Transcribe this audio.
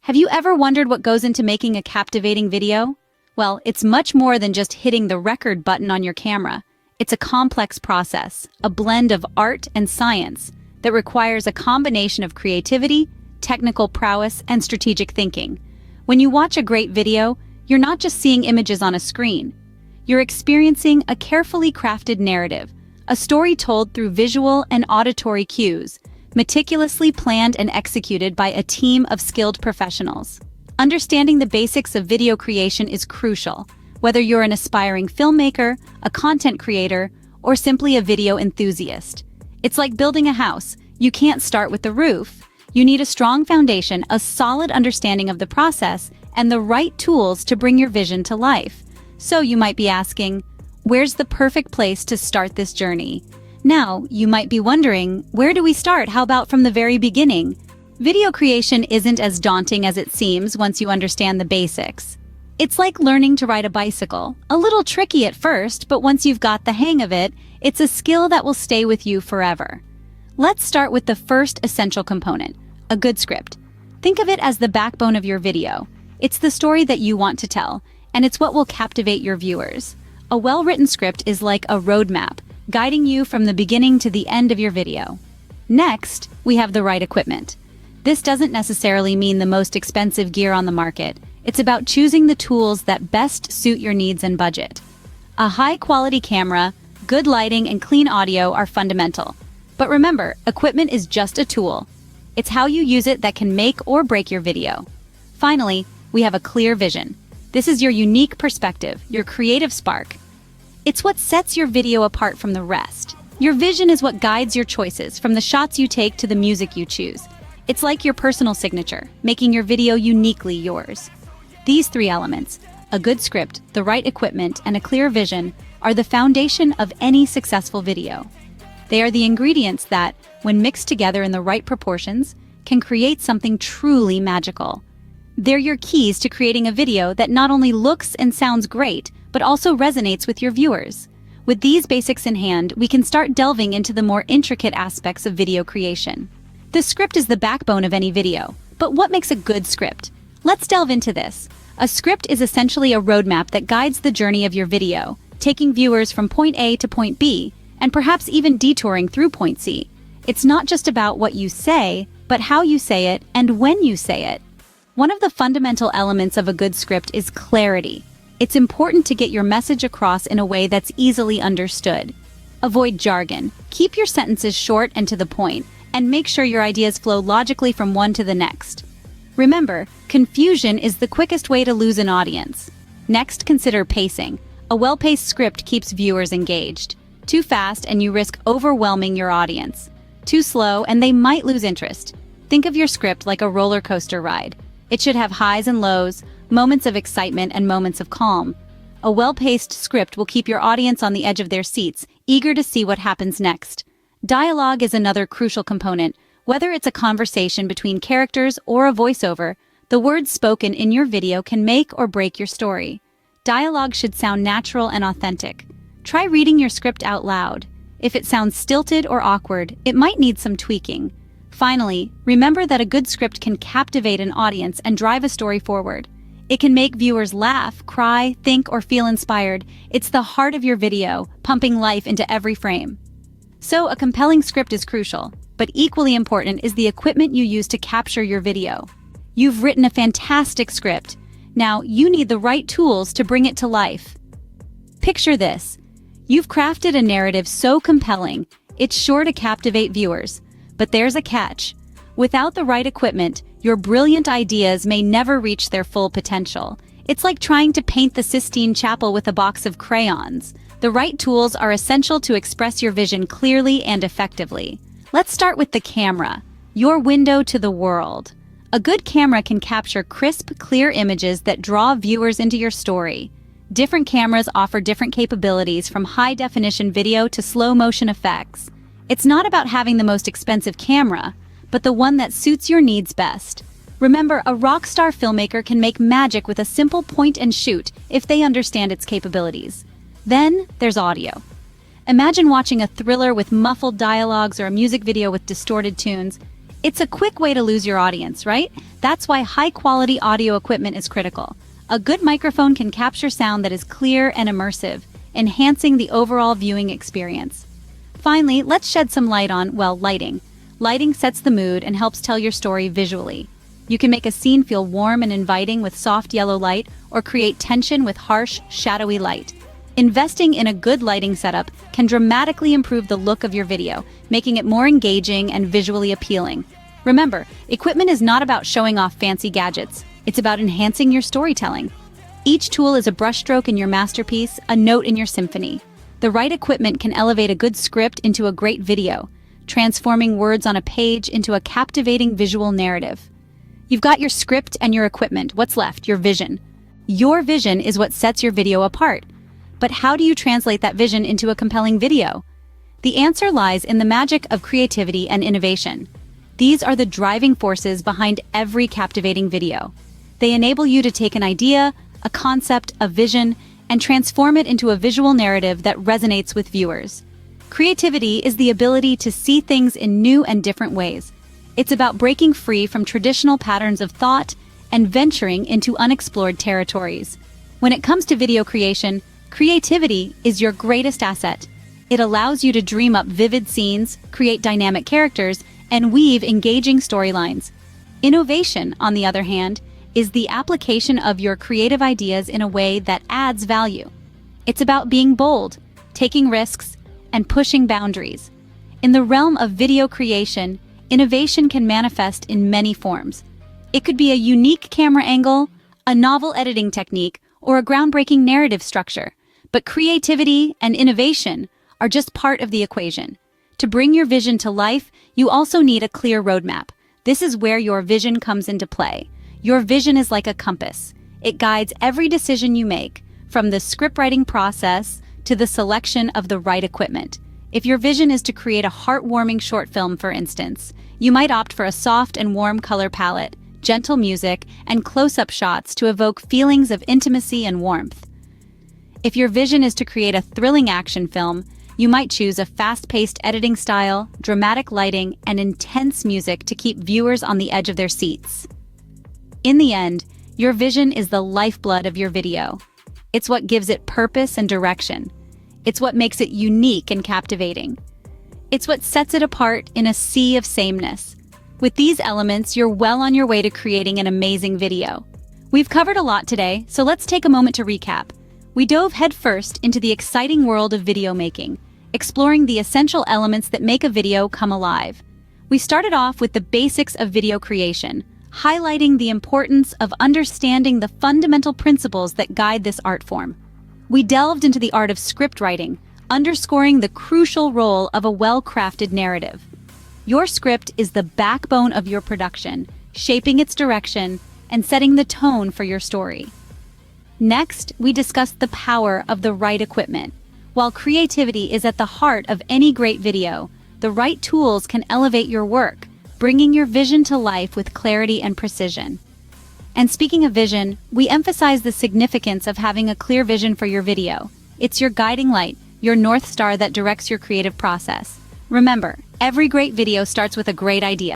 Have you ever wondered what goes into making a captivating video? Well, it's much more than just hitting the record button on your camera. It's a complex process, a blend of art and science that requires a combination of creativity, technical prowess, and strategic thinking. When you watch a great video, you're not just seeing images on a screen. You're experiencing a carefully crafted narrative, a story told through visual and auditory cues, meticulously planned and executed by a team of skilled professionals. Understanding the basics of video creation is crucial, whether you're an aspiring filmmaker, a content creator, or simply a video enthusiast. It's like building a house. You can't start with the roof. You need a strong foundation, a solid understanding of the process, and the right tools to bring your vision to life. So you might be asking, where's the perfect place to start this journey? Now, you might be wondering, where do we start? How about from the very beginning? Video creation isn't as daunting as it seems once you understand the basics. It's like learning to ride a bicycle. A little tricky at first, but once you've got the hang of it, it's a skill that will stay with you forever. Let's start with the first essential component, a good script. Think of it as the backbone of your video. It's the story that you want to tell, and it's what will captivate your viewers. A well-written script is like a roadmap, guiding you from the beginning to the end of your video. Next, we have the right equipment. This doesn't necessarily mean the most expensive gear on the market. It's about choosing the tools that best suit your needs and budget. A high-quality camera, good lighting, and clean audio are fundamental. But remember, equipment is just a tool. It's how you use it that can make or break your video. Finally, we have a clear vision. This is your unique perspective, your creative spark. It's what sets your video apart from the rest. Your vision is what guides your choices, from the shots you take to the music you choose. It's like your personal signature, making your video uniquely yours. These three elements, a good script, the right equipment, and a clear vision, are the foundation of any successful video. They are the ingredients that, when mixed together in the right proportions, can create something truly magical. They're your keys to creating a video that not only looks and sounds great, but also resonates with your viewers. With these basics in hand, we can start delving into the more intricate aspects of video creation. The script is the backbone of any video, but what makes a good script? Let's delve into this. A script is essentially a roadmap that guides the journey of your video, taking viewers from point A to point B, and perhaps even detouring through point C. It's not just about what you say, but how you say it and when you say it. One of the fundamental elements of a good script is clarity. It's important to get your message across in a way that's easily understood. Avoid jargon, keep your sentences short and to the point, and make sure your ideas flow logically from one to the next. Remember, confusion is the quickest way to lose an audience. Next, consider pacing. A well-paced script keeps viewers engaged. Too fast and you risk overwhelming your audience. Too slow and they might lose interest. Think of your script like a roller coaster ride. It should have highs and lows, moments of excitement and moments of calm. A well-paced script will keep your audience on the edge of their seats, eager to see what happens next. Dialogue is another crucial component. Whether it's a conversation between characters or a voiceover, the words spoken in your video can make or break your story. Dialogue should sound natural and authentic. Try reading your script out loud. If it sounds stilted or awkward, it might need some tweaking. Finally, remember that a good script can captivate an audience and drive a story forward. It can make viewers laugh, cry, think, or feel inspired. It's the heart of your video, pumping life into every frame. So, a compelling script is crucial, but equally important is the equipment you use to capture your video. You've written a fantastic script. Now, you need the right tools to bring it to life. Picture this. You've crafted a narrative so compelling, it's sure to captivate viewers. But there's a catch. Without the right equipment, your brilliant ideas may never reach their full potential. It's like trying to paint the Sistine Chapel with a box of crayons. The right tools are essential to express your vision clearly and effectively. Let's start with the camera, your window to the world. A good camera can capture crisp, clear images that draw viewers into your story. Different cameras offer different capabilities, from high-definition video to slow-motion effects. It's not about having the most expensive camera, but the one that suits your needs best. Remember, a rock star filmmaker can make magic with a simple point and shoot if they understand its capabilities. Then there's audio. Imagine watching a thriller with muffled dialogues or a music video with distorted tunes. It's a quick way to lose your audience, right? That's why high-quality audio equipment is critical. A good microphone can capture sound that is clear and immersive, enhancing the overall viewing experience. Finally, let's shed some light on, well, lighting. Lighting sets the mood and helps tell your story visually. You can make a scene feel warm and inviting with soft yellow light, or create tension with harsh, shadowy light. Investing in a good lighting setup can dramatically improve the look of your video, making it more engaging and visually appealing. Remember, equipment is not about showing off fancy gadgets. It's about enhancing your storytelling. Each tool is a brushstroke in your masterpiece, a note in your symphony. The right equipment can elevate a good script into a great video, transforming words on a page into a captivating visual narrative. You've got your script and your equipment. What's left? Your vision. Your vision is what sets your video apart. But how do you translate that vision into a compelling video? The answer lies in the magic of creativity and innovation. These are the driving forces behind every captivating video. They enable you to take an idea, a concept, a vision, and transform it into a visual narrative that resonates with viewers. Creativity is the ability to see things in new and different ways. It's about breaking free from traditional patterns of thought and venturing into unexplored territories. When it comes to video creation, creativity is your greatest asset. It allows you to dream up vivid scenes, create dynamic characters, and weave engaging storylines. Innovation, on the other hand, is the application of your creative ideas in a way that adds value. It's about being bold, taking risks, and pushing boundaries. In the realm of video creation, innovation can manifest in many forms. It could be a unique camera angle, a novel editing technique, or a groundbreaking narrative structure. But creativity and innovation are just part of the equation. To bring your vision to life, you also need a clear roadmap. This is where your vision comes into play. Your vision is like a compass. It guides every decision you make, from the scriptwriting process to the selection of the right equipment. If your vision is to create a heartwarming short film, for instance, you might opt for a soft and warm color palette, gentle music, and close-up shots to evoke feelings of intimacy and warmth. If your vision is to create a thrilling action film, you might choose a fast-paced editing style, dramatic lighting, and intense music to keep viewers on the edge of their seats. In the end, your vision is the lifeblood of your video. It's what gives it purpose and direction. It's what makes it unique and captivating. It's what sets it apart in a sea of sameness. With these elements, you're well on your way to creating an amazing video. We've covered a lot today, so let's take a moment to recap. We dove headfirst into the exciting world of video making, exploring the essential elements that make a video come alive. We started off with the basics of video creation, highlighting the importance of understanding the fundamental principles that guide this art form. We delved into the art of script writing, underscoring the crucial role of a well-crafted narrative. Your script is the backbone of your production, shaping its direction and setting the tone for your story. Next, we discussed the power of the right equipment. While creativity is at the heart of any great video, the right tools can elevate your work, bringing your vision to life with clarity and precision. And speaking of vision, we emphasize the significance of having a clear vision for your video. It's your guiding light, your North Star that directs your creative process. Remember, every great video starts with a great idea.